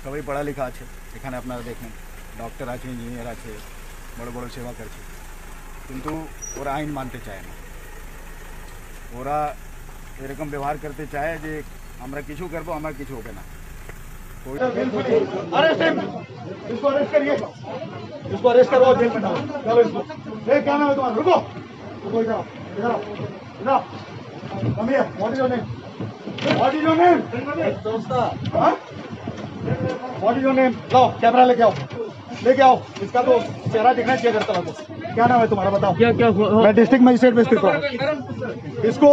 সবাই পড়ালেখা আছে এখানে, আপনারা দেখেন ডক্টর আছে, ইঞ্জিনিয়ার আছে, বড় বড় সেবা করছে, কিন্তু ওরা আইন মানতে চায় না। ওরা এরকম ব্যবহার করতে চায় যে আমরা কিছু করবো, আমার কিছু হবে না। इसको अरेस्ट करिए, इसको अरेस्ट करवाओ, जेल में डालो। चलो इसको, क्या नाम है तुम्हारा? रुको रुको, इधर आओ, इधर आओ, इधर आओ। Come here, what is your name? What is your name? What is your name? लाओ कैमरा लेके आओ, लेके आओ। इसका तो चेहरा दिखना चाहिए करता को। क्या नाम है तुम्हारा, बताओ। क्या क्या मैं डिस्ट्रिक्ट मजिस्ट्रेट में स्थित हूँ। इसको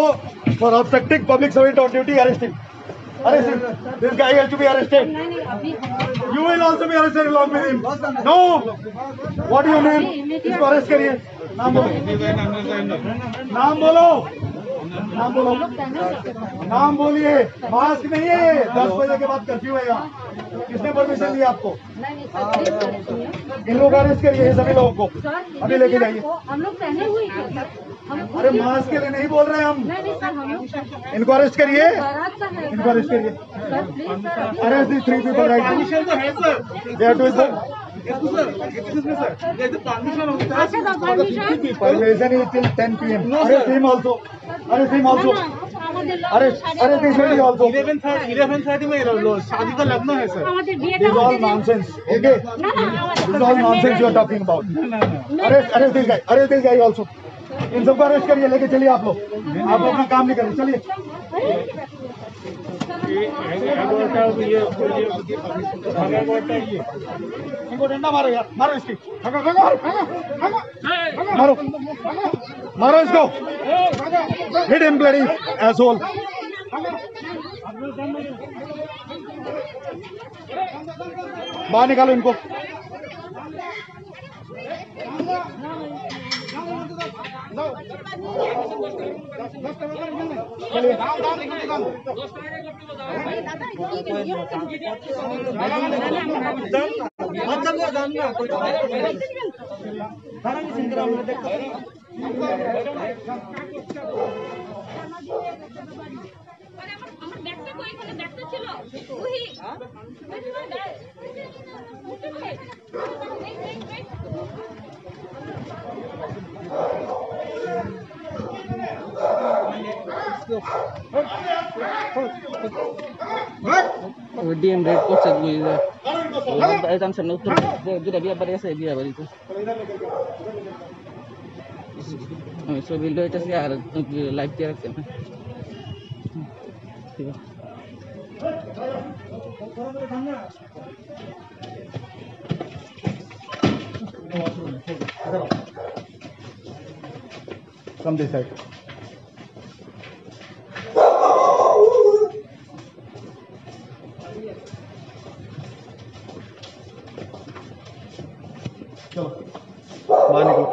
for obstructing public servant on duty arresting. Arrested. This guy has to be arrested. You will also be arrested along with him. No. What is your name? इसको अरेस्ट करिए। नाम बोलो। नाम बोलो। नाम बोलो। नाम बोलिए। मास्क नहीं है। 10 बजे के बाद कर्फ्यू है यहाँ। किसने परमिशन दी आपको? इन लोग अरेस्ट करिए सभी लोगों को, अभी लेके जाइए। हम लोग पहने हुए हैं। अरे मास्क के लिए नहीं बोल रहे हम। इनको अरेस्ट करिए, इनको अरेस्ट करिए। Arrest the 3 people right. Permission तो है sir, they are to permission is till 10 PM। Arrest him also, arrest him also, arrest this one also. 11:30 में शादी का लग्न है sir. This is all nonsense, okay? This is all nonsense you are talking about. Arrest this guy also. इन सबको arrest करिए, लेके चलिए। आप लोग अपना काम नहीं करें, चलिए। इनको डंडा मारो यार, मारो इसकी, मारो मारो इसको। Hit him bloody asshole. बाहर निकालो इनको। DM red coat set gue itu. Ada kan sana utur dia biar balik saya biar balik itu. So video itu sih ada live dia kan. Come this side. चलो बाहर निकलो।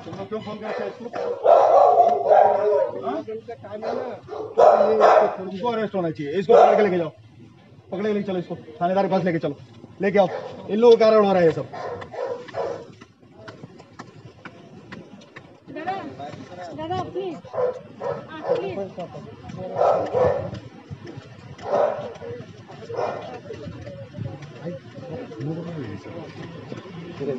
तुम लोग क्यों phone करते हैं इसको? इसको अरेस्ट होना चाहिए। इसको पकड़ के लेके जाओ, पकड़ के लेके चलो इसको थानेदार के पास लेके चलो, लेके आओ। इन लोगों का कारण हो रहा है ये सब। दादा प्लीज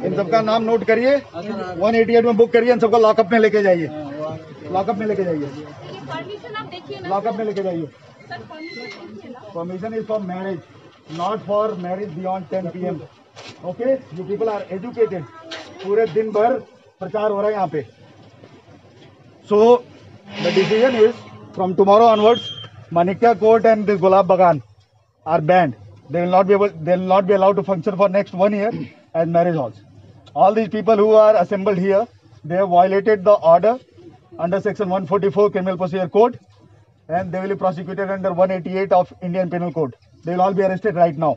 इन सबका नाम नोट करिए, 188 में बुक करिए। इन सबको लॉकअप में लेके जाइए, लॉकअप में लेके जाइए, लॉकअप में लेके जाइए। Permission is for marriage, not for marriage beyond 10 PM। Okay, you people are educated. पूरे दिन भर प्रचार हो रहा है यहाँ पे। So the decision is from tomorrow onwards, Manikya court and this Gulab Bagan are banned. They will not be allowed to function for next 1 year as marriage halls. All these people who are assembled here, they have violated the order under section 144 Criminal Procedure Code, and they will be prosecuted under 188 of Indian Penal Code. They will all be arrested right now.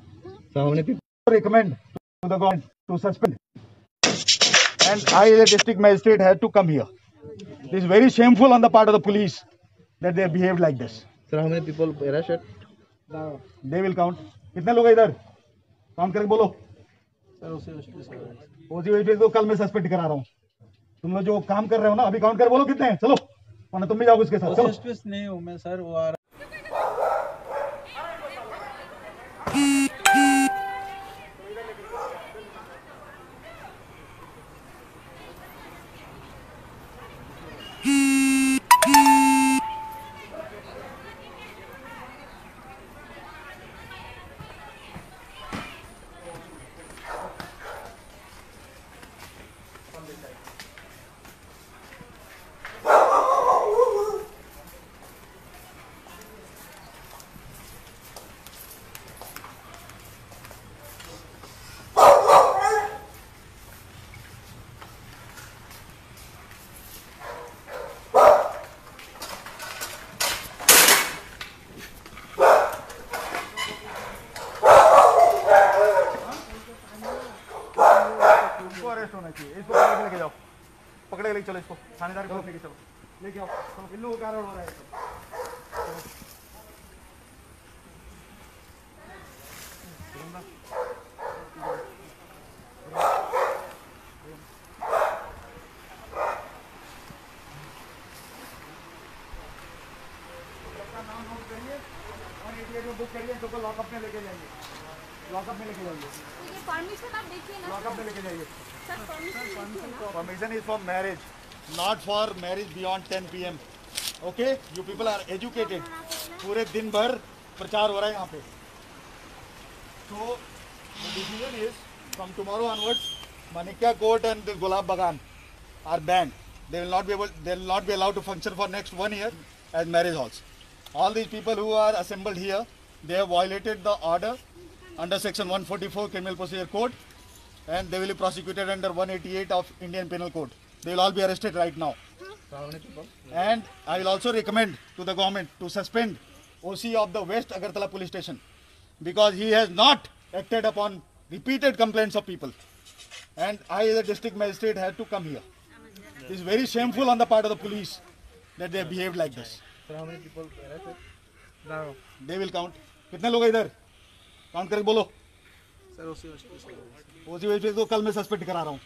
So how many people recommend to the government to suspend? And I, as a district magistrate, had to come here. This is very shameful on the part of the police that they have behaved like this. Sir, how many people arrested? They will count. कितने लोग हैं इधर? Count करके बोलो। OCO को कल मैं suspend करा रहा हूँ। तुम लोग जो काम कर रहे हो ना, अभी काउंट कर बोलो कितने हैं, चलो, वरना तुम भी जाओगे उसके साथ। चलो नहीं हूँ मैं सर, वो आ अरेस्ट होना चाहिए, इसको पकड़ के लेके जाओ, पकड़ के लेके चलो, इसको थानेदार को लेके चलो, लेके आओ, चलो, इन लोगों का कारण हो रहा है सब। बुक करिए, इनको लॉकअप में लेके जाइए, लॉकअप में लेके जाइए, परमिशन आप देखिए ना लॉकअप में लेके जाइए। Sir, permission Permission is for marriage, not for marriage beyond 10 PM. Okay, you people are educated. पूरे दिन भर प्रचार हो रहा है यहाँ पे। So the decision is from tomorrow onwards, Manikya Court and the Gulab Bagan are banned. They will not be allowed to function for next 1 year as marriage halls. All these people who are assembled here, they have violated the order under section 144 Criminal Procedure Code, and they will be prosecuted under 188 of Indian Penal Code. They will all be arrested right now. And I will also recommend to the government to suspend OC of the West Agartala Police Station, because he has not acted upon repeated complaints of people. And I, as a district magistrate, had to come here. It is very shameful on the part of the police that they have behaved like this. How many people arrested? They will count. कितने लोग हैं इधर? Count करके बोलो। ओसी को कल मैं suspend करा रहा हूँ।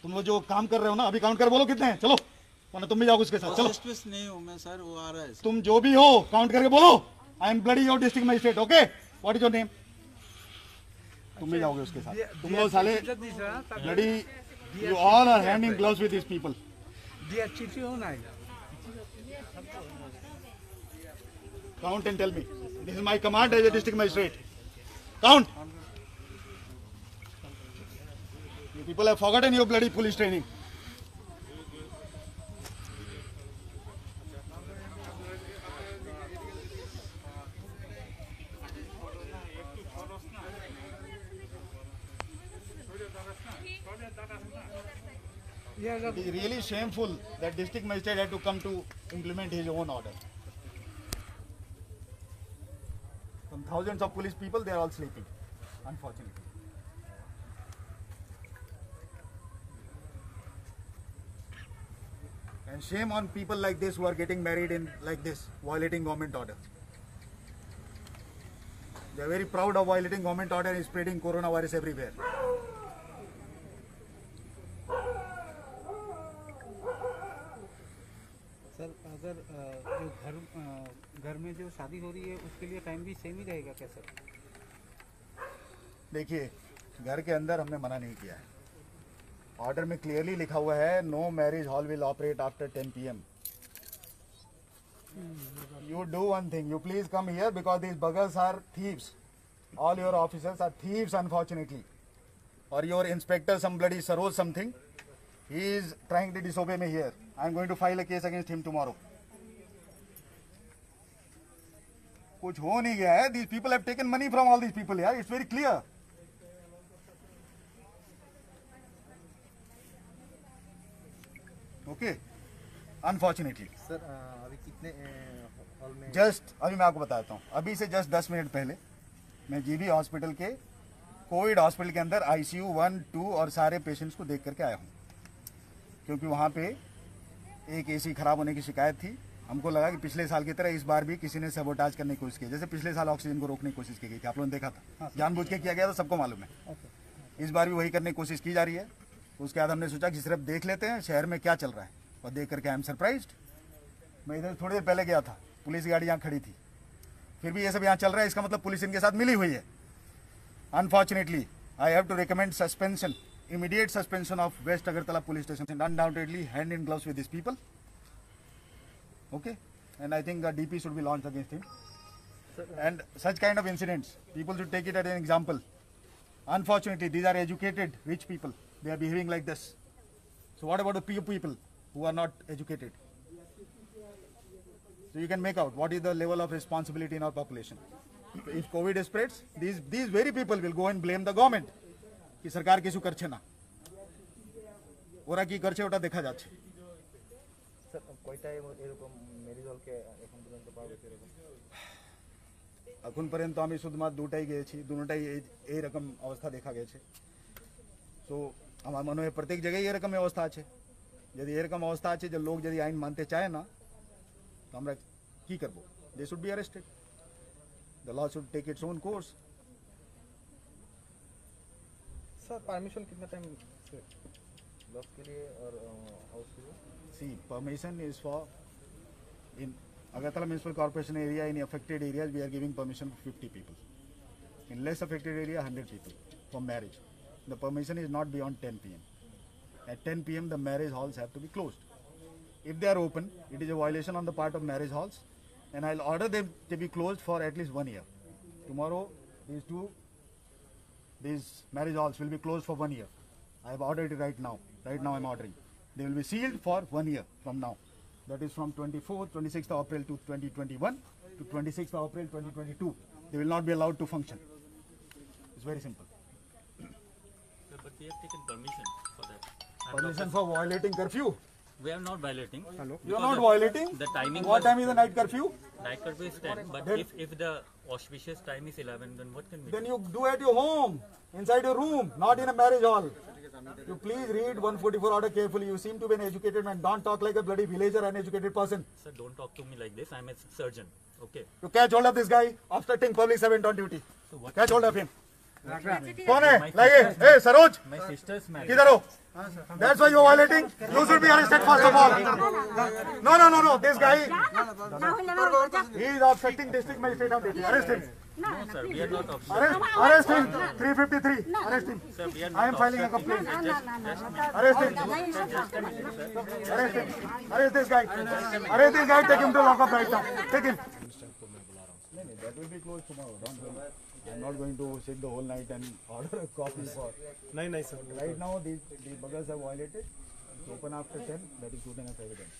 तुम लोग जो काम कर रहे हो ना, अभी काउंट कर बोलो कितने हैं, चलो, वरना तुम भी जाओगे उसके साथ। चलो, नहीं हूँ मैं सर, वो आ रहा है। तुम जो भी हो काउंट करके बोलो। I am bloody your district magistrate, okay? What is your name? तुम भी जाओगे उसके साथ। तुम लोग साले bloody, you all are hand in gloves with this people. Count and tell me. This is my command as a district magistrate. Count. You people have forgotten your bloody police training. It is really shameful that district magistrate had to come to implement his own order. From thousands of police people, they are all sleeping, unfortunately. And shame on people like this who are getting married in like this, violating government order. They are very proud of violating government order and spreading coronavirus everywhere. Sir, अगर जो घर में जो शादी हो रही है उसके लिए टाइम भी सेम ही रहेगा क्या सर? देखिए, घर के अंदर हमने मना नहीं किया है। ऑर्डर में क्लियरली लिखा हुआ है, no marriage hall will operate after 10 PM. You do one thing, you please come here because these buggers are thieves. All your officers are thieves, unfortunately. Or your inspector, some bloody Saroj something, he is trying to disobey me here. I am going to file a case against him tomorrow. कुछ हो नहीं गया है. These people have taken money from all these people here. It's very clear. Okay. Unfortunately. Sir अभी कितने hall में? Just अभी मैं आपको बताता हूँ, अभी से जस्ट 10 मिनट पहले मैं जीबी हॉस्पिटल के कोविड हॉस्पिटल के अंदर ICU 1, 2 और सारे पेशेंट्स को देख करके आया हूँ, क्योंकि वहाँ पे एक AC खराब होने की शिकायत थी। हमको लगा कि पिछले साल की तरह इस बार भी किसी ने सबोटाज करने की कोशिश की, जैसे पिछले साल ऑक्सीजन को रोकने की कोशिश की गई थी, आप लोगों ने देखा था, जानबूझ के किया गया था, सबको मालूम है। इस बार भी वही करने की कोशिश की जा रही है। उसके बाद हमने सोचा कि सिर्फ देख लेते हैं शहर में क्या चल रहा है, और देख करके आई एम सरप्राइज्ड। मैं इधर थोड़ी देर पहले गया था, पुलिस गाड़ी यहाँ खड़ी थी, फिर भी ये सब यहाँ चल रहा है, इसका मतलब पुलिस इनके साथ मिली हुई है। Unfortunately I have to recommend suspension, immediate suspension of West Agartala police station, and undoubtedly hand in gloves with these people. Okay, and I think a DP should be launched against him. And such kind of incidents, people should take it as an example. Unfortunately, these are educated, rich people. They are behaving like this. So what about the poor people who are not educated? So you can make out what is the level of responsibility in our population. If COVID spreads, these very people will go and blame the government. कि सरकार কিছু করছে না, ওরা কি করছে ওটা দেখা যাচ্ছে। স্যার কয়টা এরকম ম্যারেজ হলকে এখন পর্যন্ত পাওয়া গেছে এরকম? এখন পর্যন্ত আমি শুধুমাত্র দুটাই গিয়েছি, দুটোটাই এই রকম অবস্থা দেখা গেছে। তো আমার মনে হয় প্রত্যেক জায়গায় এরকম অবস্থা আছে। যদি এরকম অবস্থা আছে যে লোক যদি আইন মানতে চায় না, তো আমরা কি করব? They should be arrested, the law should take its own course. Sir permission कितना टाइम लॉक के लिए और हाउस के लिए? See, permission is for in Agartala Municipal Corporation area, in affected areas we are giving permission for 50 people. In less affected area 100 people for marriage. The permission is not beyond 10 p.m. At 10 p.m. the marriage halls have to be closed. If they are open, it is a violation on the part of marriage halls, and I'll order them to be closed for at least 1 year. Tomorrow these marriage halls will be closed for 1 year. I have ordered it right now. Right now I am ordering. They will be sealed for 1 year from now. That is from 26th of April to 2021 to 26th of April 2022. They will not be allowed to function. It's very simple. Sir, but we have taken permission for that. And Permission for violating curfew. we are not violating. You are not violating. The timing What was- time is the night curfew? Night curfew is 10, but Then- if the auspicious time is 11, then what can we Then do? you do at your home, inside your room, not in a marriage hall. You please read 144 order carefully. You seem to be an educated man. Don't talk like a bloody villager, uneducated person. Sir, don't talk to me like this. I'm a surgeon. Okay. You catch hold of this guy obstructing public servant on duty. So what? Catch hold of him. कौन है? लाइए, hey Saroj, My sister's married. किधर हो? That's why you're violating. You should be arrested first of all. No. This guy, he is obstructing district magistrate on duty. Arrest him. No, sir, we are not obstructing. Arrest him. 353. Arrest him. Sir, we are I am not filing a complaint. Arrest him. Arrest him. Arrest this guy. Arrest this guy. Take him to lockup right now. Take him. That will be closed tomorrow. Don't worry. I'm not going to sit the whole night and order a coffee for. नहीं sir Right now, these buggers are violated. It's open after 10. That is good enough evidence.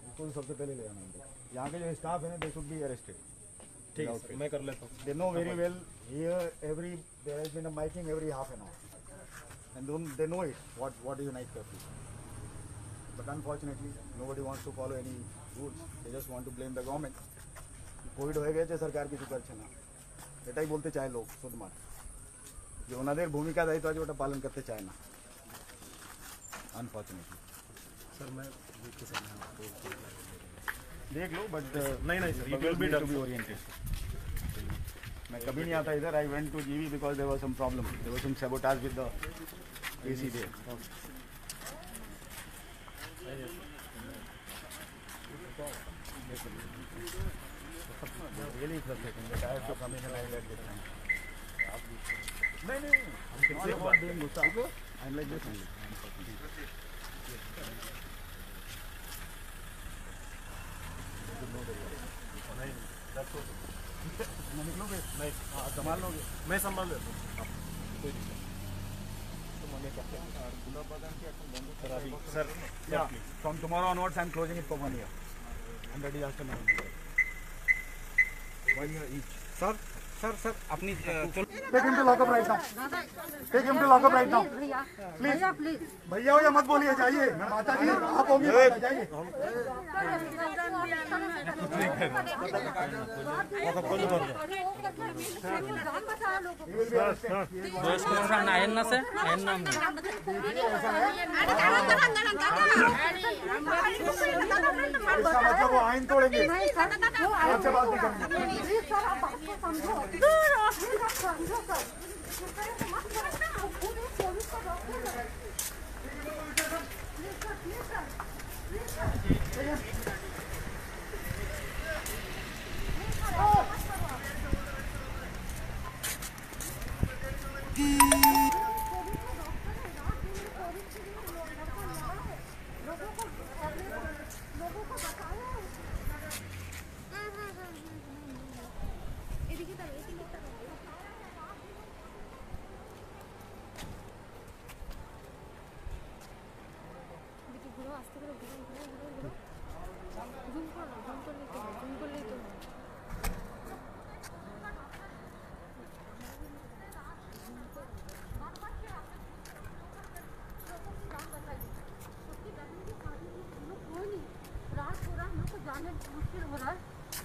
बिल्कुल सबसे पहले ले आना उनको। यहाँ के जो स्टाफ है ना, they should be arrested. ठीक है मैं कर लेता हूँ. They know very well here there has been a miking every half an hour, and they know it what is a night curfew. But unfortunately, nobody wants to follow any rules. They just want to blame the government. Covid হয়ে গেছে, সরকার কিছু করছে না, এটাই বলতে চায় লোক শুধুমাত্র। যে ওনাদের ভূমিকা দায়িত্ব আছে ওটা পালন করতে চায় না, আনফর্চুনেটলি। सर मैं देख लो, बट नहीं sir it will be to be oriented. मैं कभी नहीं आता इधर. I went to GV because there was some problem. There was some sabotage with the AC there. Really frustrating that I have to come in and I let this time. नहीं, I'm not being गुस्सा. I'm like this only. निकलोगे? नहीं, संभाल लोगे? मैं संभाल लेता हूँ. Sir Yeah, from tomorrow onwards I'm closing it for 1 year. Under disaster management. 1 year each. Sir अपनी Take him to lockup right now. Take him to lockup right now. Please. भैया हो या मत बोलिए, जाइए. मैं माता जी, आप होंगे, जाइए. इसका मतलब वो आइन तोड़ेंगे, आपसे बात नहीं करेंगे।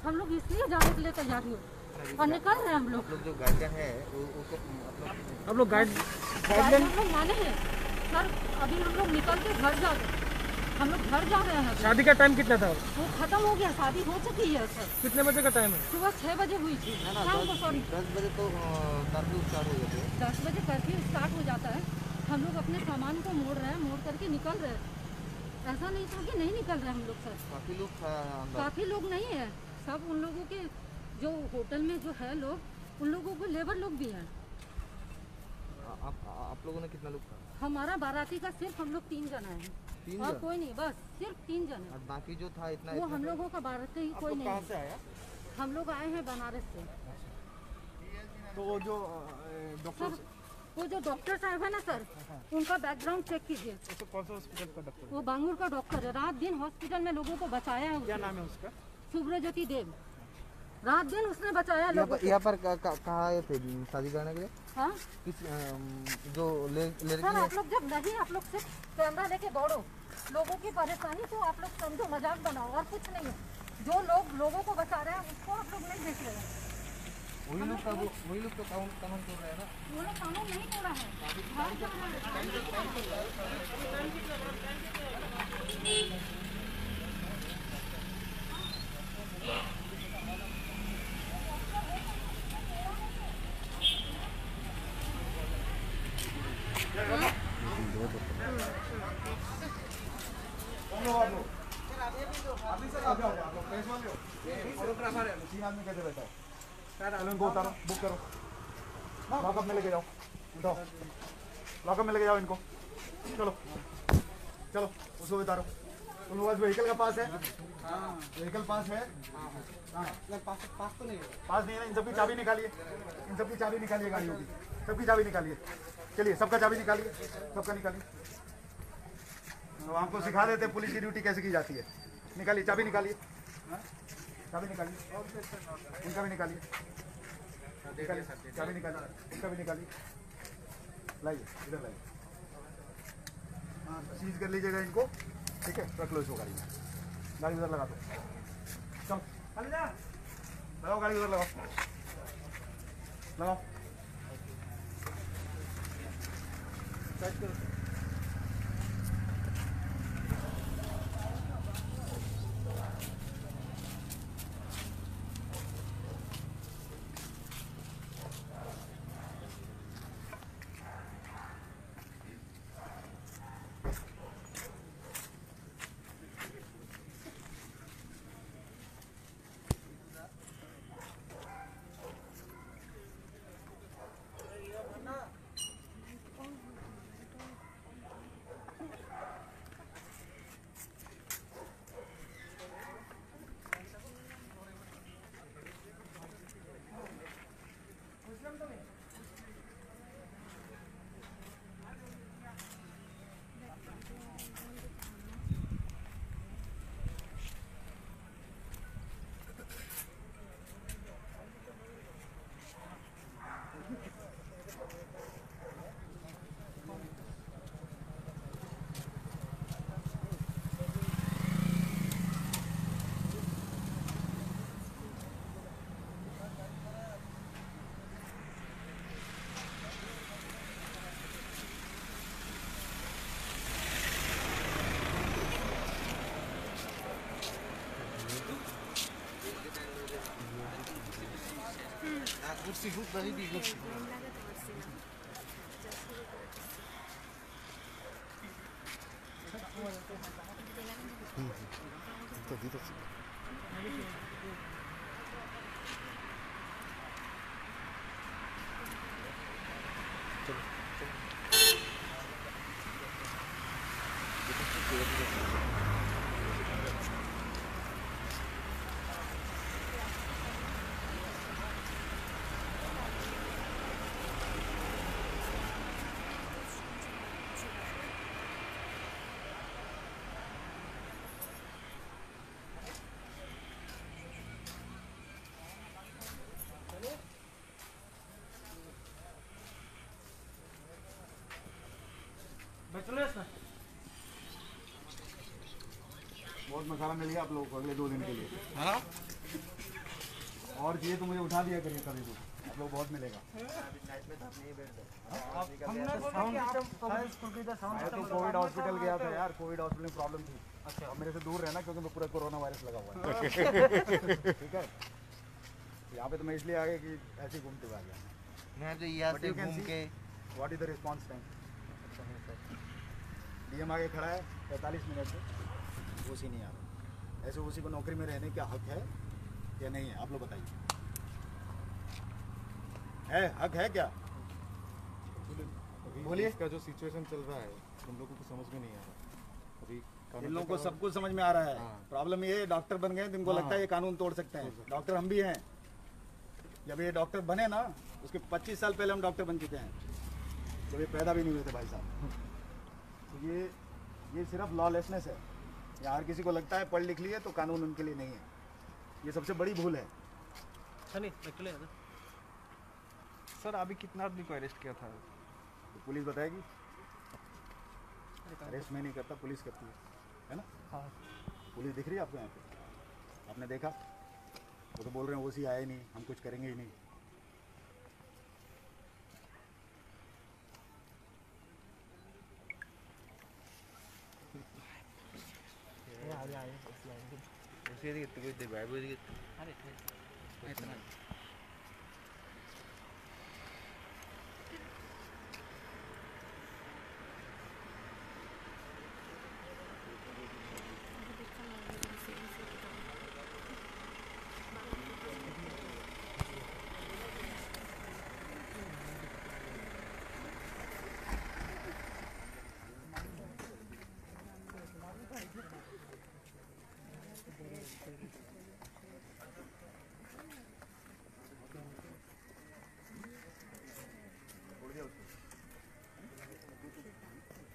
हम लोग इसलिए जाने के लिए तैयारी हो और निकल रहे हैं हम लोग। जो गाइडलाइन है हम लोग गाइडलाइन हम लोग माने हैं सर। अभी हम लोग निकल के घर जा रहे हैं, हम लोग घर जा रहे हैं। शादी का टाइम कितना था? वो खत्म हो गया, शादी हो चुकी है सर। कितने बजे का टाइम है? सुबह 6 बजे हुई थी शाम को। सॉरी 10 बजे तो कर्फ्यू स्टार्ट हो जाते हैं। 10 बजे कर्फ्यू स्टार्ट हो जाता है। हम लोग अपने सामान को मोड़ रहे हैं, मोड़ करके निकल रहे हैं। ऐसा नहीं था कि नहीं निकल रहे हम लोग सर। काफ़ी लोग नहीं है, सब उन लोगों के जो होटल में जो है लोग, उन लोगों को लेबर लोग भी हैं। आप लोगों ने कितना लोग था? हमारा बाराती का सिर्फ हम लोग 3 जना है और कोई नहीं, बस सिर्फ 3 जन है। और बाकी जो था इतना वो हम लोगों का बाराती ही कोई नहीं। कहाँ से आया? हम लोग आए हैं बनारस से। तो वो जो सर वो जो डॉक्टर साहब है ना सर, उनका बैकग्राउंड चेक कीजिए। कौन सा हॉस्पिटल का डॉक्टर? वो बांगूर का डॉक्टर है, रात दिन हॉस्पिटल में लोगों को बचाया है। क्या नाम है उसका? सुब्रज्योति देव। रात दिन उसने बचाया लोगों को। यहाँ पर कहाँ आए थे शादी करने के लिए? हाँ किस जो लड़की सर, आप लोग जब नहीं, आप लोग सिर्फ कैमरा लेके दौड़ो, लोगों की परेशानी तो आप लोग समझो, मजाक बनाओ और कुछ नहीं है। जो लोग लोगों को बचा रहे हैं उसको आप लोग नहीं देख रहे हैं। वही लोग तो कानून तोड़ रहे हैं ना। वो लोग कानून नहीं तोड़ा है। आदमी कैसे बैठा है? चलो इनको उतारो, बुक करो, लॉकअप में लेके जाओ, उठाओ, लॉकअप में लेके जाओ इनको। चलो चलो उसको उतारो। तुम लोग व्हीकल का पास है? व्हीकल पास है? हाँ पास तो नहीं है। पास नहीं है। इन सबकी चाबी निकालिए, इन सबकी चाबी निकालिए, गाड़ियों की सबकी चाबी निकालिए। चलिए सबका चाबी निकालिए, सबका निकालिए। तो आपको सिखा देते हैं पुलिस की ड्यूटी कैसे की जाती है। निकालिए चाबी, निकालिए चाबी, निकालिए इनका भी निकालिए, निकालिए चाबी, निकालिए इसका भी निकालिए। लाइए इधर लाइए। हाँ सीज कर लीजिएगा इनको, ठीक है? रख लो इसको गाड़ी में, गाड़ी उधर लगा दो। चलो लगाओ गाड़ी उधर, लगाओ लगाओ। साइड करो। substitute very big. बहुत मसाला मिल गया आप लोगों को अगले 2 दिन के लिए। हाँ और चाहिए तो मुझे उठा दिया करिए कभी तो, आप लोग बहुत मिलेगा। मैं तो कोविड हॉस्पिटल गया था यार, कोविड हॉस्पिटल में प्रॉब्लम थी। अच्छा और मेरे से दूर रहना क्योंकि मैं पूरा कोरोना वायरस लगा हुआ है। ठीक है यहाँ पे तो मैं इसलिए आ गया कि ऐसे ही घूमते हुए आ गया। मैं तो यहाँ से घूम के what is the response time? DM आगे खड़ा है 45 मिनट से, ओसी नहीं आ रहा। ऐसे ओसी को नौकरी में रहने का हक है या नहीं है, आप लोग बताइए। है हक है क्या? बोलिए। इसका जो सिचुएशन चल रहा है हम लोगों को समझ में नहीं आ रहा। अभी इन लोगों को सब कुछ समझ में आ रहा है। प्रॉब्लम ये है डॉक्टर बन गए तो इनको लगता है ये कानून तोड़ सकते हैं। डॉक्टर हम भी हैं। जब ये डॉक्टर बने ना उसके 25 साल पहले हम डॉक्टर बन चुके हैं, जब ये पैदा भी नहीं हुए थे भाई साहब। तो ये सिर्फ लॉलेसनेस है। या हर किसी को लगता है पढ़ लिख लिए तो कानून उनके लिए नहीं है। ये सबसे बड़ी भूल है। सर अभी कितना आदमी को अरेस्ट किया था? तो पुलिस बताएगी। अरेस्ट मैं नहीं करता, पुलिस करती है ना? हाँ पुलिस दिख रही है आपको यहाँ पे? आपने देखा? वो तो बोल रहे हैं ओसी आए नहीं, हम कुछ करेंगे ही नहीं।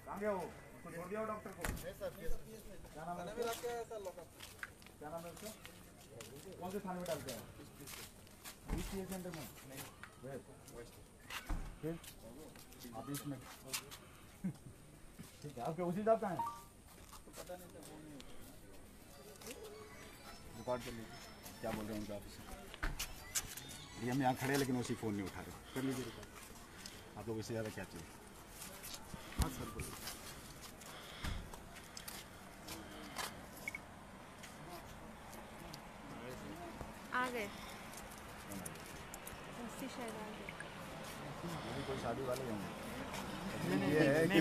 कहाँ गया वो? उसको छोड़ दिया डॉक्टर को? क्या नाम है उसका? क्या नाम है उसका? कौन से थाने में डालते हैं? बीसीए सेंटर में? नहीं फिर आप इसमें ठीक है। आपके उसी साहब कहाँ हैं? रिकॉर्ड कर लीजिए क्या बोल रहे हैं उनके ऑफिसर। ये हम यहाँ खड़े हैं लेकिन उसी फ़ोन नहीं उठा रहे। कर लीजिए रिकॉर्ड। आप लोग इससे ज़्यादा क्या चाहिए? हाँ सर बोलिए। आ गए शायद आ गए। ये कोई शादी वाले होंगे। ये है कि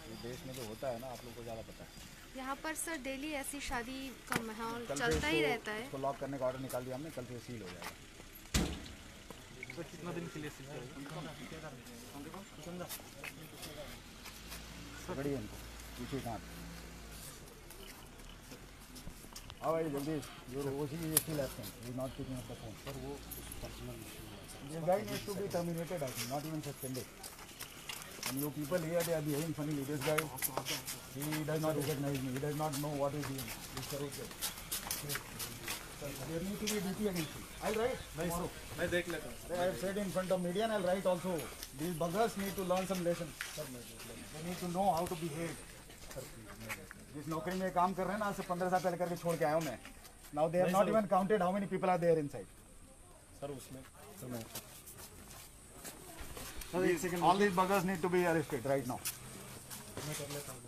ये देश में जो होता है ना आप लोग को ज़्यादा पता है। यहाँ पर सर डेली ऐसी शादी का माहौल कल से चलता ही रहता है। इसको लॉक करने का ऑर्डर निकाल दिया हमने, कल से सील हो जाएगा। तो कितना दिन के लिए सील पकड़िए इनको, पीछे कहाँ आओ भाई जल्दी। Your OC is still absent, he is not picking up the phone. Sir वो personnel this guy needs to be terminated, I think, not even suspended. And you people here, they are behaving funnily. This guy, he does not recognize me. He does not know what is doing. This corrupted. There need to be duty against you. I'll write tomorrow. मैं देख लेता हूँ। I have said in front of media and I'll write also. These buggers need to learn some lessons. They need to know how to behave. जिस नौकरी में काम कर रहे हैं ना, आज से 15 साल पहले करके छोड़ के आया हूँ मैं. Now they have not even counted how many people are there inside. Sir उसमें All these buggers need to be arrested right now. मैं कर लेता हूँ।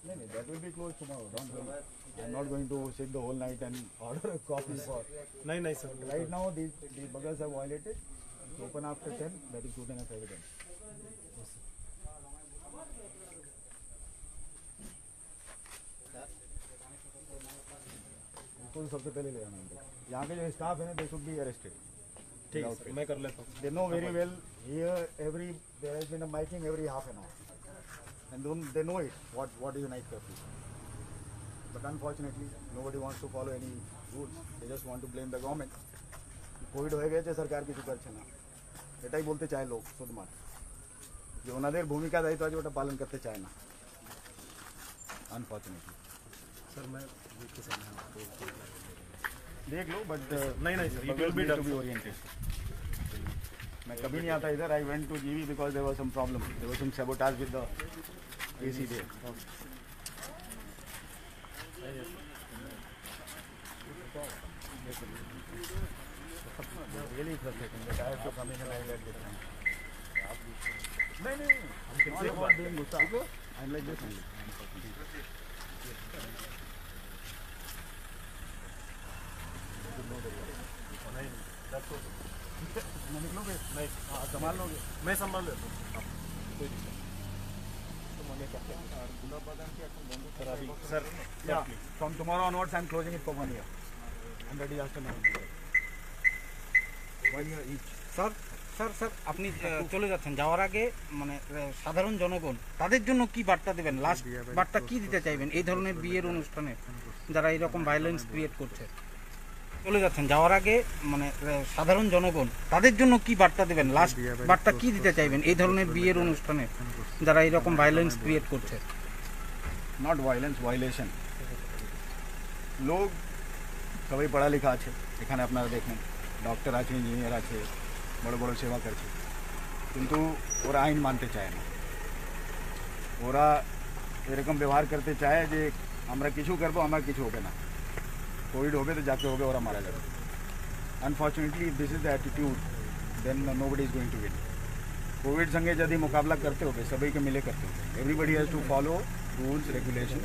नहीं, that will be closed tomorrow. Don't worry. I'm not going to sit the whole night and order a coffee for. नहीं sir. Right now, the buggers have violated. Open after 10. That is good enough evidence. बिल्कुल सबसे पहले ले जाना है। यहाँ के जो स्टाफ है ना, they should be arrested. ठीक है सर, मैं कर लेता हूँ। They know very well here there has been a miking every half an hour, and they know it what is a night curfew. But unfortunately, nobody wants to follow any rules. They just want to blame the government. Covid हो गए सरकार की शुक्र छे ना, एटाई बोलते चाहे लोग शुद्ध मात जो ओनादेर भूमिका दायित्व आज ओटा पालन करते चाहे ना। अनफॉर्चुनेटली सर मैं देख लो, बट नहीं sir, it will be to be oriented. मैं कभी नहीं आता इधर. I went to GV because there was some problem. There was some sabotage with the AC there. Really frustrating that I have to come in and I get this time. नहीं I'm not being गुस्सा. I'm like this only. निकलोगे? नहीं, संभाल लोगे? मैं संभाल लेता हूँ। Sir Yeah, from tomorrow onwards I'm closing it for 1 year. Under disaster management. 1 year each. Sir sir sir আপনি চলে যাচ্ছেন, যাওয়ার আগে মানে সাধারণ জনগণ তাদের জন্য কি বার্তা দেবেন, লাস্ট বার্তা কি দিতে চাইবেন এই ধরনের বিয়ের অনুষ্ঠানে যারা এরকম ভায়োলেন্স ক্রিয়েট করছে? চলে যাচ্ছেন, যাওয়ার আগে মানে সাধারণ জনগণ তাদের জন্য কি বার্তা দেবেন, লাস্ট বার্তা কি দিতে চাইবেন এই ধরনের বিয়ের অনুষ্ঠানে যারা এরকম ভায়োলেন্স ক্রিয়েট করছে? Not violence, violation. লোক সবাই পড়া লেখা আছে, এখানে আপনারা দেখেন ডক্টর আছে, ইঞ্জিনিয়ার আছে, বড় বড় সেবা করছে, কিন্তু ওরা আইন মানতে চায় না। ওরা এরকম ব্যবহার করতে চায় যে আমরা কিছু করবো, আমার কিছু হবে না, কোভিড হবে তো যাকে হবে ওরা মারা যাবে। Unfortunately if this is the attitude then nobody is going to win. COVID संगे यदि मुकाबला करते हो सभी के मिले करते हो, everybody has to follow rules regulation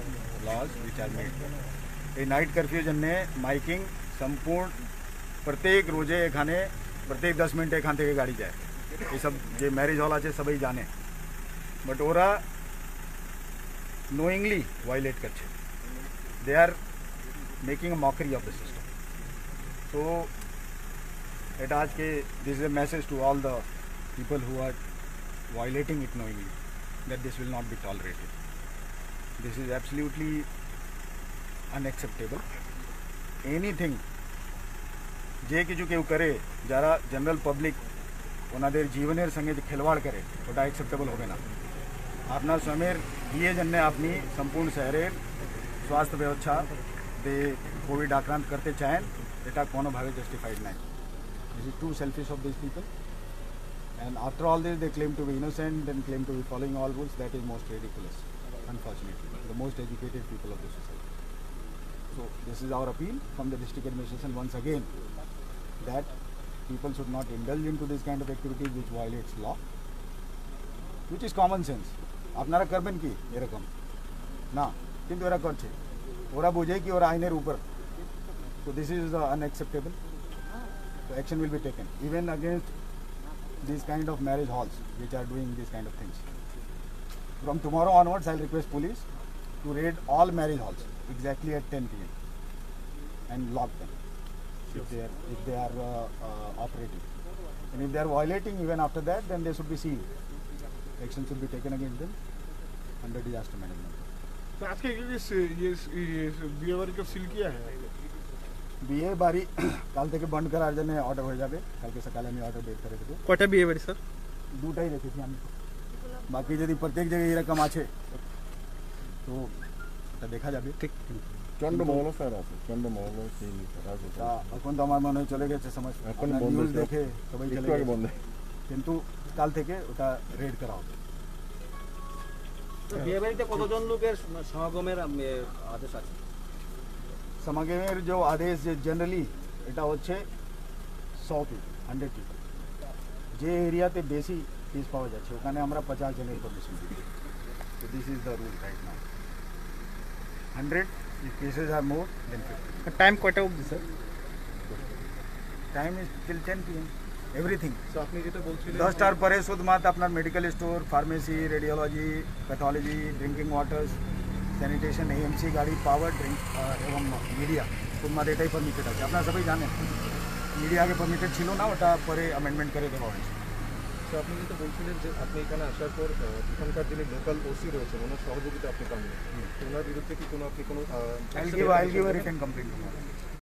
laws which are made. ये नाइट कर्फ्यू जन्ने माइकिंग संपूर्ण प्रत्येक रोजे एखाने प्रत्येक 10 मिनट एखान थे गाड़ी जाए, ये सब जो मैरिज हॉल आछे सभी जाने, बट ओरा नोइंगली वायलेट करछे। They are making a mockery of the system. So at आज के this is a message to all the people who are violating it knowingly that this will not be tolerated. This is absolutely unacceptable. Anything जे किछु केउ करे जरा general public ओनादेर जीवनेर संगे जे खेलवाड़ करे ओटा acceptable होबे ना। आपना स्वयंर दिए जन्ने अपनी संपूर्ण शहरेर स्वास्थ्य व्यवस्था दे कोविड आक्रांत करते चाहें एटा कोनो भावे जस्टिफाइड नहीं। This is too selfish of this people. And after all this, they claim to be innocent and claim to be following all rules. That is most ridiculous, unfortunately. The most educated people of the society. So this is our appeal from the district administration once again, that people should not indulge into this kind of activities which violates law, which is common sense. আপনারা করবেন কি এরকম না, কিন্তু এরা করছে, ওরা বোঝে কি ওরা আইনের উপর। So this is unacceptable. So action will be taken even against these kind of marriage halls which are doing these kind of things. From tomorrow onwards, I'll request police to raid all marriage halls exactly at 10 p.m. and lock them if they are operating. And if they are violating even after that, then they should be sealed. Action should be taken against them under disaster management. तो आज के ये বিয়ে বাড়িকে seal किया है বিয়ে বাড়ি কাল থেকে বন্ধ করার জন্য অর্ডার হয়ে যাবে। কালকে সকালে আমি অর্ডার বের করে দেবো। কয়টা বিয়ে বাড়ি স্যার? দুটাই রেখেছি আমি, বাকি যদি প্রত্যেক জায়গায় এরকম আছে তো এটা দেখা যাবে। ঠিক চন্দ্রমহলও স্যার আছে, চন্দ্রমহলও সিল তা এখন তো আমার মনে হয় চলে গেছে সময়, এখন নিউজ দেখে সবাই চলে একটু আগে গেছে, বন্ধ, কিন্তু কাল থেকে ওটা রেড করা হবে। বিয়ে বাড়িতে কতজন লোকের সমাগমের আদেশ আছে? সমাগমের যে আদেশ জেনারেলি এটা হচ্ছে 100 পিপল, 100 পিপল। যে এরিয়াতে বেশি পিস পাওয়া যাচ্ছে ওখানে আমরা 50 জনের পারমিশন দিই। তো this is the rule right now. 100 If cases are more, then 50. Time কয়টা অবধি sir? Time is till 10 p.m. Everything. তো আপনি যেটা বলছিলেন 10টার পরে শুধুমাত্র আপনার medical store, pharmacy, radiology, pathology, drinking waters, sanitation, AMC গাড়ি, পাওয়ার ড্রিঙ্ক এবং মিডিয়া শুধুমাত্র এটাই পারমিটেড আছে। আপনারা সবাই জানেন মিডিয়া আগে পারমিটেড ছিল না, ওটা পরে অ্যামেন্ডমেন্ট করে দেওয়া হয়েছে। তো আপনি যেটা বলছিলেন যে আপনি এখানে আসার পর এখানকার যিনি লোকাল ওসি রয়েছেন ওনার সহযোগিতা আপনি পাননি, তো ওনার বিরুদ্ধে কি কোনো আপনি কোনো I'll give a written complaint tomorrow.